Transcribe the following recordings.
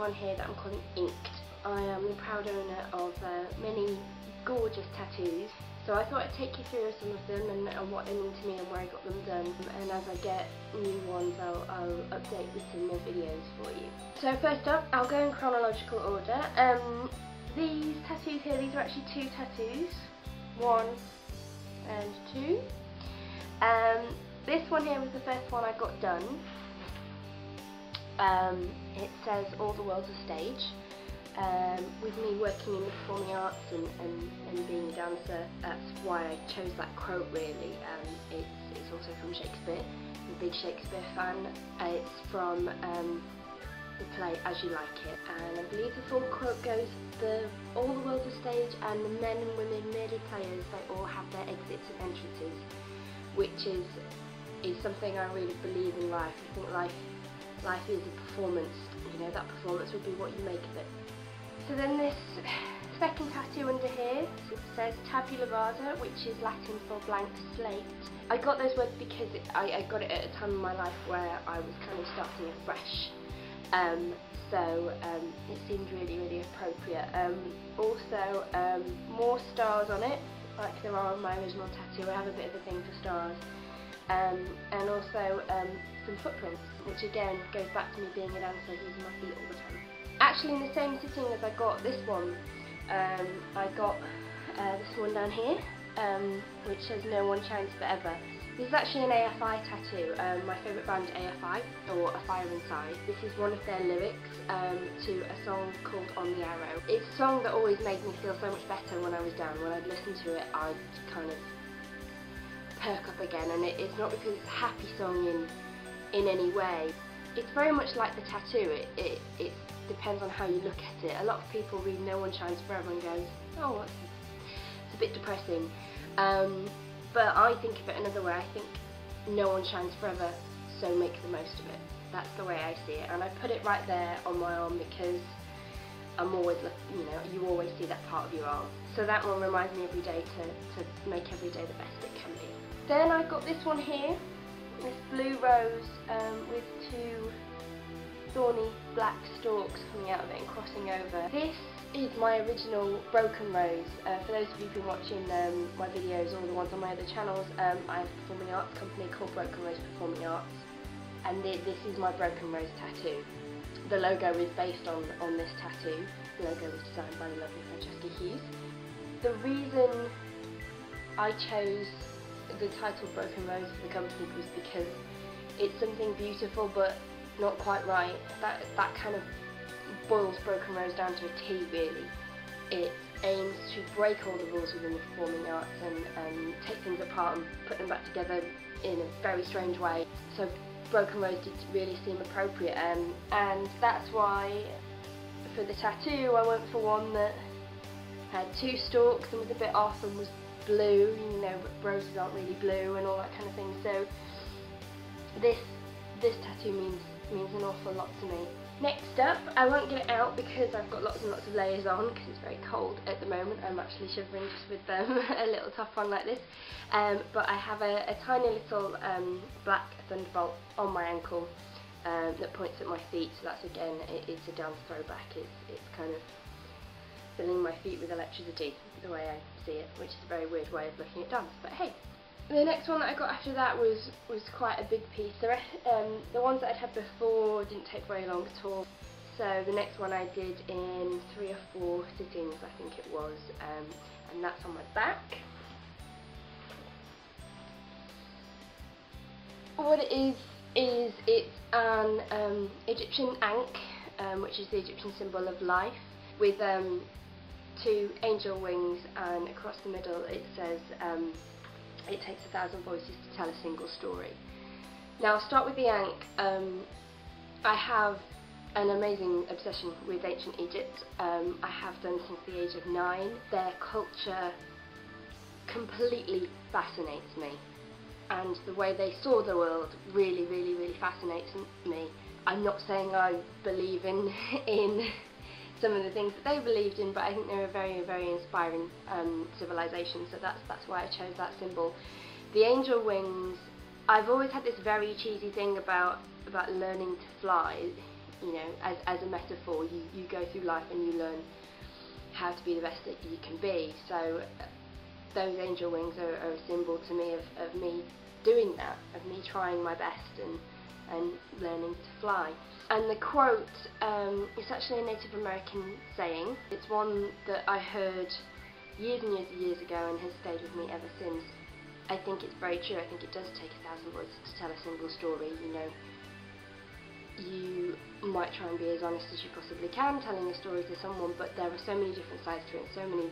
one here that I'm calling Inked. I am the proud owner of many gorgeous tattoos, so I thought I'd take you through some of them and what they mean to me and where I got them done, and as I get new ones I'll update with some more videos for you. So first up, I'll go in chronological order. These tattoos here, these are actually two tattoos, 1 and 2. This one here was the first one I got done. It says "All the world's a stage." With me working in the performing arts and being a dancer, that's why I chose that quote really. It's also from Shakespeare. I'm a big Shakespeare fan. It's from the play As You Like It, and I believe the full quote goes, all the world's a stage and the men and women merely players, they all have their exits and entrances, which is something I really believe in life. I think life is a performance, you know, that performance will be what you make of it. So then this second tattoo under here says tabula rasa, which is Latin for blank slate. I got those words because I got it at a time in my life where I was kind of starting afresh. So it seemed really, really appropriate. Also, more stars on it, like there are on my original tattoo. I have a bit of a thing for stars. And also some footprints, which again goes back to me being a dancer, using my feet all the time. Actually, in the same sitting as I got this one, I got this one down here, which says "No one shines forever." This is actually an AFI tattoo, my favourite band AFI, or A Fire Inside. This is one of their lyrics to a song called On the Arrow. It's a song that always made me feel so much better when I was down. When I'd listen to it, I'd kind of perk up again, and it's not because it's a happy song in any way. It's very much like the tattoo. It depends on how you look at it. A lot of people read "No one shines forever" and goes, "Oh, it's a bit depressing." But I think of it another way. I think no one shines forever, so make the most of it. That's the way I see it, and I put it right there on my arm because I'm always, you know, you always see that part of your arm. So that one reminds me every day to make every day the best it can be. Then I got this one here, this blue rose with 2 thorny black stalks coming out of it and crossing over. This is my original broken rose. For those of you who've been watching my videos or the ones on my other channels, I have a performing arts company called Broken Rose Performing Arts, and this is my broken rose tattoo. The logo is based on this tattoo. The logo was designed by the lovely Francesca Hughes. The reason I chose the title Broken Rose for the company was because it's something beautiful but not quite right. That kind of boils Broken Rose down to a T really. It aims to break all the rules within the performing arts and take things apart and put them back together in a very strange way. So Broken Rose did really seem appropriate, and that's why for the tattoo I went for one that had 2 stalks and was a bit off and was blue. You know, roses aren't really blue and all that kind of thing. So this tattoo means an awful lot to me. Next up, I won't get it out because I've got lots and lots of layers on because it's very cold at the moment. I'm actually shivering just with a little top on like this. But I have a tiny little black thunderbolt on my ankle that points at my feet. So that's, again, it's a dance throwback. It's kind of filling my feet with electricity, the way I see it, which is a very weird way of looking at dance, but hey. The next one that I got after that was quite a big piece. The ones that I'd had before didn't take very long at all. So the next one I did in 3 or 4 sittings, I think it was, and that's on my back. What it is it's an Egyptian ankh, which is the Egyptian symbol of life, with 2 angel wings, and across the middle it says, "It takes 1,000 voices to tell a single story." Now I'll start with the ankh. I have an amazing obsession with ancient Egypt. I have done since the age of 9. Their culture completely fascinates me, and the way they saw the world really, really, really fascinates me. I'm not saying I believe in some of the things that they believed in, but I think they're a very, very inspiring civilization, so that's why I chose that symbol. The angel wings, I've always had this very cheesy thing about learning to fly. you know, as a metaphor, you go through life and you learn how to be the best that you can be. So those angel wings are a symbol to me of me doing that, of me trying my best and learning to fly. And the quote is actually a Native American saying. It's one that I heard years and years and years ago and has stayed with me ever since. I think it's very true. I think it does take 1,000 words to tell a single story. You know, you might try and be as honest as you possibly can telling a story to someone, but there are so many different sides to it, and so many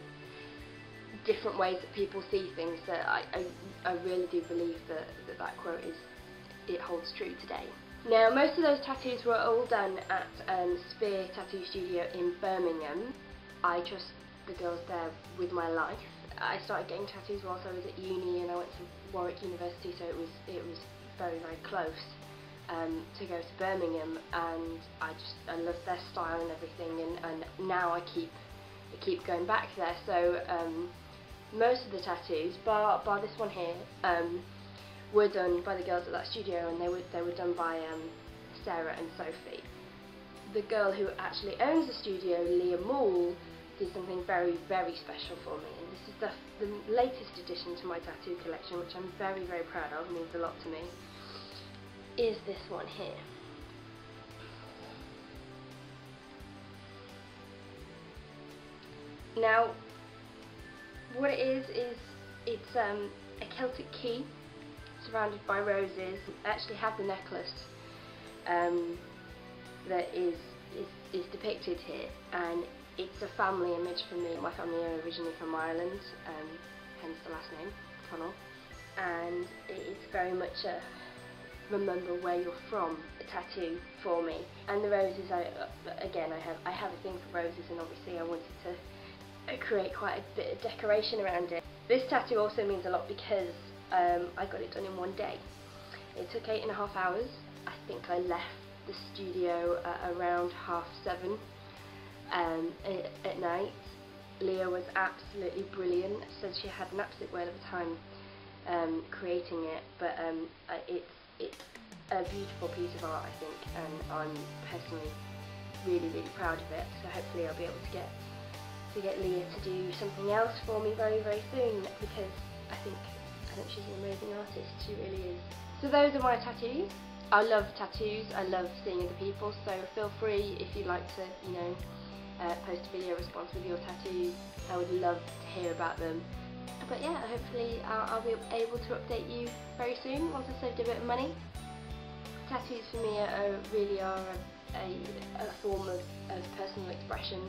different ways that people see things, that I really do believe that quote it holds true today. Now, most of those tattoos were all done at Sphere Tattoo Studio in Birmingham. I trust the girls there with my life. I started getting tattoos whilst I was at uni, and I went to Warwick University, so it was very, very close to go to Birmingham, and I loved their style and everything, and now I keep going back there. So most of the tattoos, bar this one here, were done by the girls at that studio, and they were done by Sarah and Sophie. The girl who actually owns the studio, Leah Moore, did something very, very special for me, and this is the latest addition to my tattoo collection, which I'm very, very proud of, means a lot to me, is this one here. Now, what it is it's a Celtic key surrounded by roses. I actually have the necklace that is depicted here, and it's a family image for me. My family are originally from Ireland, hence the last name, Connell, and it's very much a remember where you're from tattoo for me. And the roses, I have a thing for roses, and obviously I wanted to create quite a bit of decoration around it. This tattoo also means a lot because I got it done in one day. It took 8.5 hours. I think I left the studio at around 7:30 at night. Leah was absolutely brilliant. Said she had an absolute whale of a time creating it, but it's a beautiful piece of art, I think, and I'm personally really, really proud of it. So hopefully I'll be able to get Leah to do something else for me very, very soon, because I think she's an amazing artist. She really is. So those are my tattoos. I love tattoos. I love seeing other people. So feel free, if you'd like to, you know, post a video response with your tattoos. I would love to hear about them. But yeah, hopefully I'll be able to update you very soon once I've saved a bit of money. Tattoos for me really are a form of personal expression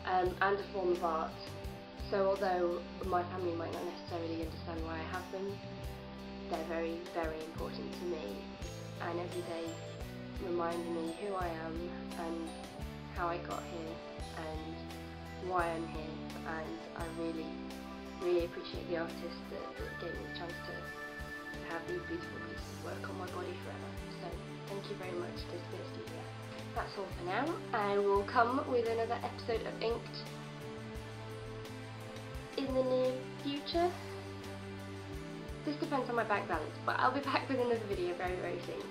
and a form of art. So although my family might not necessarily understand why I have them, they're very, very important to me, and every day remind me who I am and how I got here and why I'm here. And I really, really appreciate the artist that gave me the chance to have these beautiful pieces of work on my body forever. So thank you very much to Sphere Studio. That's all for now. I will come with another episode of Inked in the near future. This depends on my bank balance, but I'll be back with another video very, very soon.